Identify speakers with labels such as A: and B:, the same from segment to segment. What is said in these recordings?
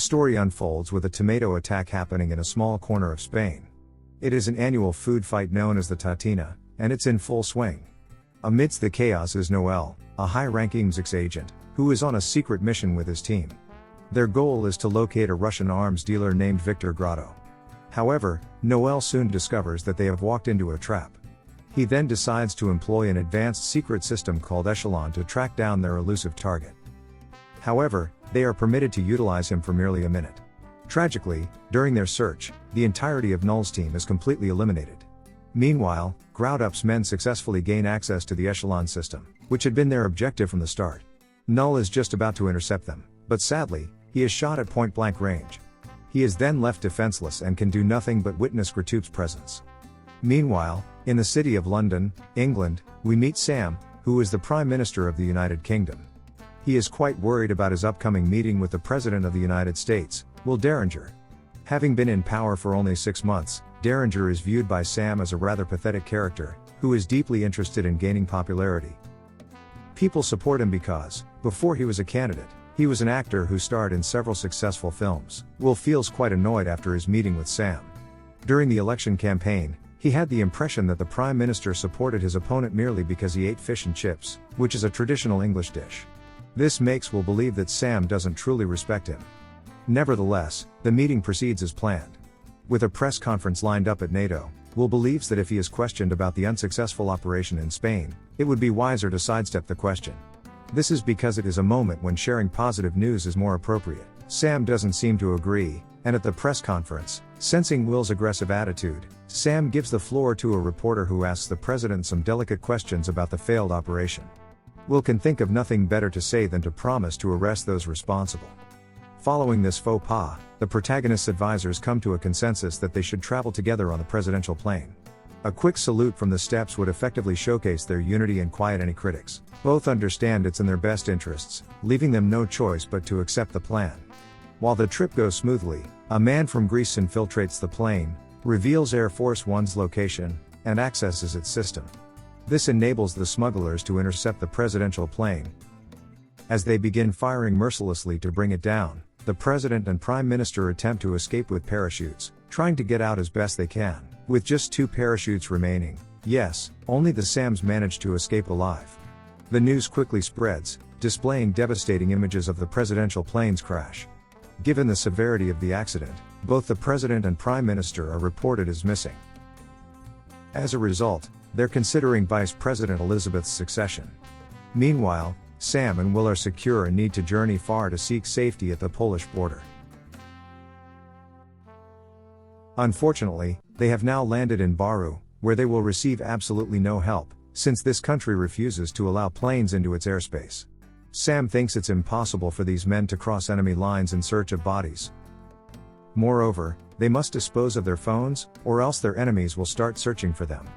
A: story unfolds with a tomato attack happening in a small corner of Spain. It is an annual food fight known as the Tatina, and it's in full swing. Amidst the chaos is Noel, a high-ranking MI6 agent, who is on a secret mission with his team. Their goal is to locate a Russian arms dealer named Victor Grotto. However, Noel soon discovers that they have walked into a trap. He then decides to employ an advanced secret system called Echelon to track down their elusive target. However, they are permitted to utilize him for merely a minute. Tragically, during their search, the entirety of Null's team is completely eliminated. Meanwhile, Groudup's men successfully gain access to the Echelon system, which had been their objective from the start. Null is just about to intercept them, but sadly, he is shot at point-blank range. He is then left defenseless and can do nothing but witness Groudup's presence. Meanwhile, in the city of London, England, we meet Sam, who is the Prime Minister of the United Kingdom. He is quite worried about his upcoming meeting with the President of the United States, Derringer. Having been in power for only 6 months, Derringer is viewed by Sam as a rather pathetic character, who is deeply interested in gaining popularity. People support him because, before he was a candidate, he was an actor who starred in several successful films. Will feels quite annoyed after his meeting with Sam. During the election campaign, he had the impression that the Prime Minister supported his opponent merely because he ate fish and chips, which is a traditional English dish. This makes Will believe that Sam doesn't truly respect him. Nevertheless, the meeting proceeds as planned. With a press conference lined up at NATO, Will believes that if he is questioned about the unsuccessful operation in Spain, it would be wiser to sidestep the question. This is because it is a moment when sharing positive news is more appropriate. Sam doesn't seem to agree, and at the press conference, sensing Will's aggressive attitude, Sam gives the floor to a reporter who asks the president some delicate questions about the failed operation. Will can think of nothing better to say than to promise to arrest those responsible. Following this faux pas, the protagonist's advisors come to a consensus that they should travel together on the presidential plane. A quick salute from the steps would effectively showcase their unity and quiet any critics. Both understand it's in their best interests, leaving them no choice but to accept the plan. While the trip goes smoothly, a man from Greece infiltrates the plane, reveals Air Force One's location, and accesses its system. This enables the smugglers to intercept the presidential plane. As they begin firing mercilessly to bring it down, the president and prime minister attempt to escape with parachutes, trying to get out as best they can. With just 2 parachutes remaining, yes, only the Sams manage to escape alive. The news quickly spreads, displaying devastating images of the presidential plane's crash. Given the severity of the accident, both the president and prime minister are reported as missing. As a result, they're considering Vice President Elizabeth's succession. Meanwhile, Sam and Will are secure and need to journey far to seek safety at the Polish border. Unfortunately, they have now landed in Baru, where they will receive absolutely no help, since this country refuses to allow planes into its airspace. Sam thinks it's impossible for these men to cross enemy lines in search of bodies. Moreover, they must dispose of their phones, or else their enemies will start searching for them.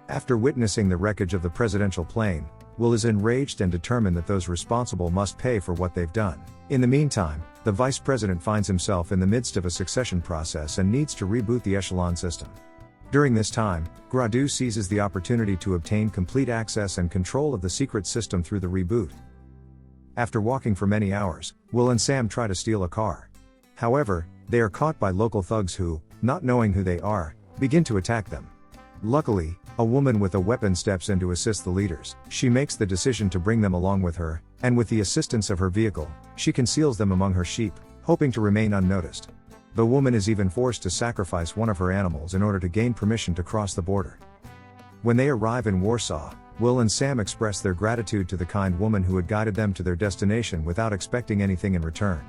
A: After witnessing the wreckage of the presidential plane, Will is enraged and determined that those responsible must pay for what they've done. In the meantime, the vice president finds himself in the midst of a succession process and needs to reboot the Echelon system. During this time, Gradu seizes the opportunity to obtain complete access and control of the secret system through the reboot. After walking for many hours, Will and Sam try to steal a car. However, they are caught by local thugs who, not knowing who they are, begin to attack them. Luckily, a woman with a weapon steps in to assist the leaders. She makes the decision to bring them along with her, and with the assistance of her vehicle, she conceals them among her sheep, hoping to remain unnoticed. The woman is even forced to sacrifice one of her animals in order to gain permission to cross the border. When they arrive in Warsaw, Will and Sam express their gratitude to the kind woman who had guided them to their destination without expecting anything in return.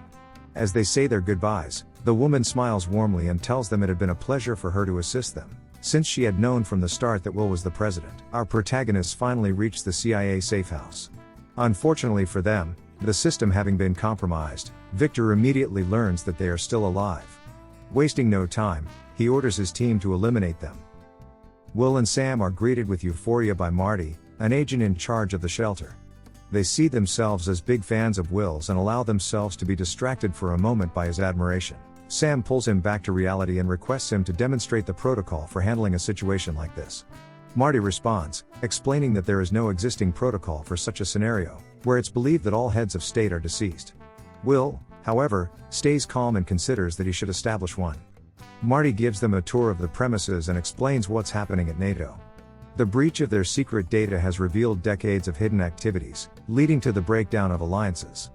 A: As they say their goodbyes, the woman smiles warmly and tells them it had been a pleasure for her to assist them, since she had known from the start that Will was the president. Our protagonists finally reach the CIA safe house. Unfortunately for them, the system having been compromised, Victor immediately learns that they are still alive. Wasting no time, he orders his team to eliminate them. Will and Sam are greeted with euphoria by Marty, an agent in charge of the shelter. They see themselves as big fans of Will's and allow themselves to be distracted for a moment by his admiration. Sam pulls him back to reality and requests him to demonstrate the protocol for handling a situation like this. Marty responds, explaining that there is no existing protocol for such a scenario, where it's believed that all heads of state are deceased. Will, However, stays calm and considers that he should establish one. Marty gives them a tour of the premises and explains what's happening at NATO. The breach of their secret data has revealed decades of hidden activities, leading to the breakdown of alliances.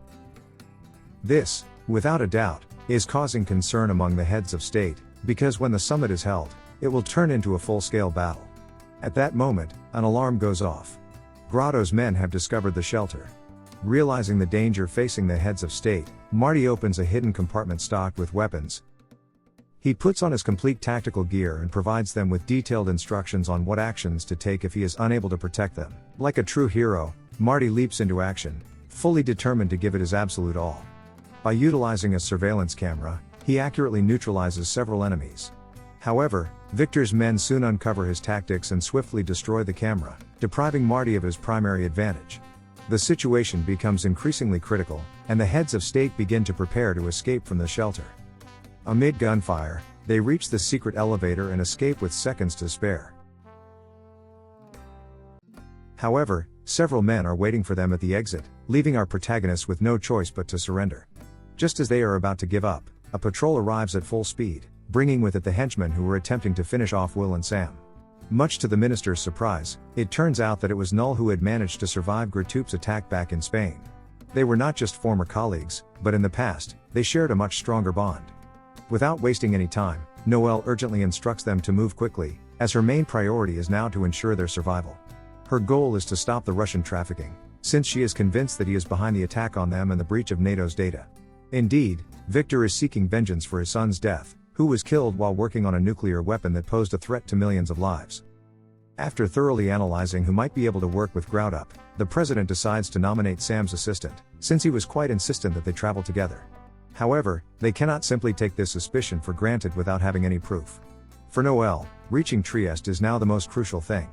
A: This, without a doubt, is causing concern among the heads of state, because when the summit is held, it will turn into a full-scale battle. At that moment, an alarm goes off. Grotto's men have discovered the shelter. Realizing the danger facing the heads of state, Marty opens a hidden compartment stocked with weapons. He puts on his complete tactical gear and provides them with detailed instructions on what actions to take if he is unable to protect them. Like a true hero, Marty leaps into action, fully determined to give it his absolute all. By utilizing a surveillance camera, he accurately neutralizes several enemies. However, Victor's men soon uncover his tactics and swiftly destroy the camera, depriving Marty of his primary advantage. The situation becomes increasingly critical, and the heads of state begin to prepare to escape from the shelter. Amid gunfire, they reach the secret elevator and escape with seconds to spare. However, several men are waiting for them at the exit, leaving our protagonists with no choice but to surrender. Just as they are about to give up, a patrol arrives at full speed, bringing with it the henchmen who were attempting to finish off Will and Sam. Much to the minister's surprise, it turns out that it was Null who had managed to survive Gratoup's attack back in Spain. They were not just former colleagues, but in the past, they shared a much stronger bond. Without wasting any time, Noelle urgently instructs them to move quickly, as her main priority is now to ensure their survival. Her goal is to stop the Russian trafficking, since she is convinced that he is behind the attack on them and the breach of NATO's data. Indeed, Victor is seeking vengeance for his son's death, who was killed while working on a nuclear weapon that posed a threat to millions of lives. After thoroughly analyzing who might be able to work with Graudup, the president decides to nominate Sam's assistant, since he was quite insistent that they travel together. However, they cannot simply take this suspicion for granted without having any proof. For Noelle, reaching Trieste is now the most crucial thing.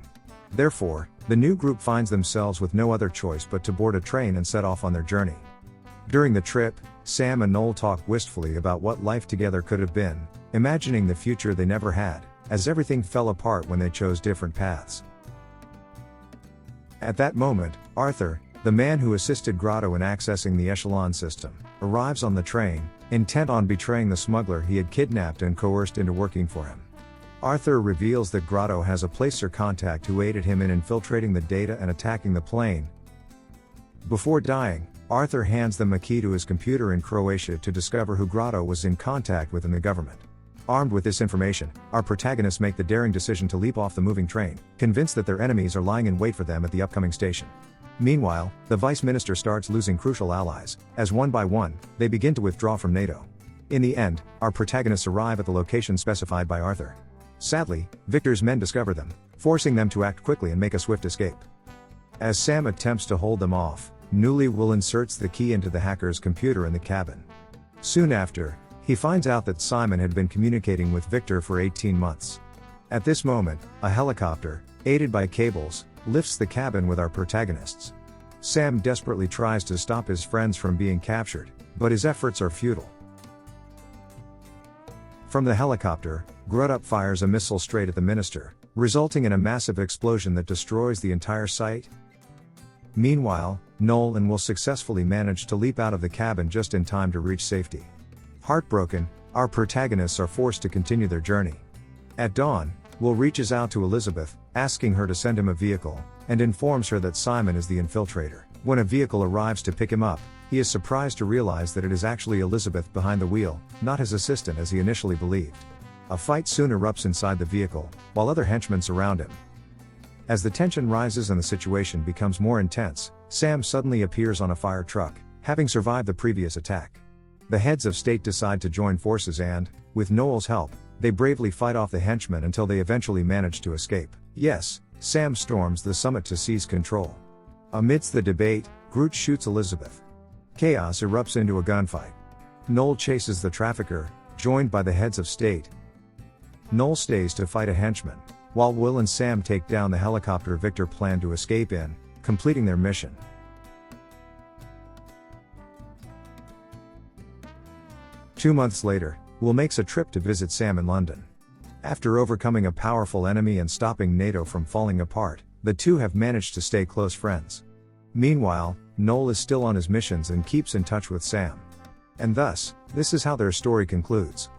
A: Therefore, the new group finds themselves with no other choice but to board a train and set off on their journey. During the trip, Sam and Noel talk wistfully about what life together could have been, imagining the future they never had, as everything fell apart when they chose different paths. At that moment, Arthur, the man who assisted Grotto in accessing the Echelon system, arrives on the train, intent on betraying the smuggler he had kidnapped and coerced into working for him. Arthur reveals that Grotto has a placer contact who aided him in infiltrating the data and attacking the plane. Before dying, Arthur hands them a key to his computer in Croatia to discover who Grotto was in contact with in the government. Armed with this information, our protagonists make the daring decision to leap off the moving train, convinced that their enemies are lying in wait for them at the upcoming station. Meanwhile, the vice minister starts losing crucial allies, as one by one, they begin to withdraw from NATO. In the end, our protagonists arrive at the location specified by Arthur. Sadly, Victor's men discover them, forcing them to act quickly and make a swift escape. As Sam attempts to hold them off, Will inserts the key into the hacker's computer in the cabin. Soon after, he finds out that Simon had been communicating with Victor for 18 months. At this moment, a helicopter, aided by cables, lifts the cabin with our protagonists. Sam desperately tries to stop his friends from being captured, but his efforts are futile. From the helicopter, Graudup fires a missile straight at the minister, resulting in a massive explosion that destroys the entire site. Meanwhile, Noel and Will successfully manage to leap out of the cabin just in time to reach safety. Heartbroken, our protagonists are forced to continue their journey. At dawn, Will reaches out to Elizabeth, asking her to send him a vehicle, and informs her that Simon is the infiltrator. When a vehicle arrives to pick him up, he is surprised to realize that it is actually Elizabeth behind the wheel, not his assistant as he initially believed. A fight soon erupts inside the vehicle, while other henchmen surround him. As the tension rises and the situation becomes more intense, Sam suddenly appears on a fire truck, having survived the previous attack. The heads of state decide to join forces and, with Noel's help, they bravely fight off the henchmen until they eventually manage to escape. Yes, Sam storms the summit to seize control. Amidst the debate, Groot shoots Elizabeth. Chaos erupts into a gunfight. Noel chases the trafficker, joined by the heads of state. Noel stays to fight a henchman, while Will and Sam take down the helicopter Victor planned to escape in, completing their mission. Two months later, Will makes a trip to visit Sam in London. After overcoming a powerful enemy and stopping NATO from falling apart, the two have managed to stay close friends. Meanwhile, Noel is still on his missions and keeps in touch with Sam. And thus, this is how their story concludes.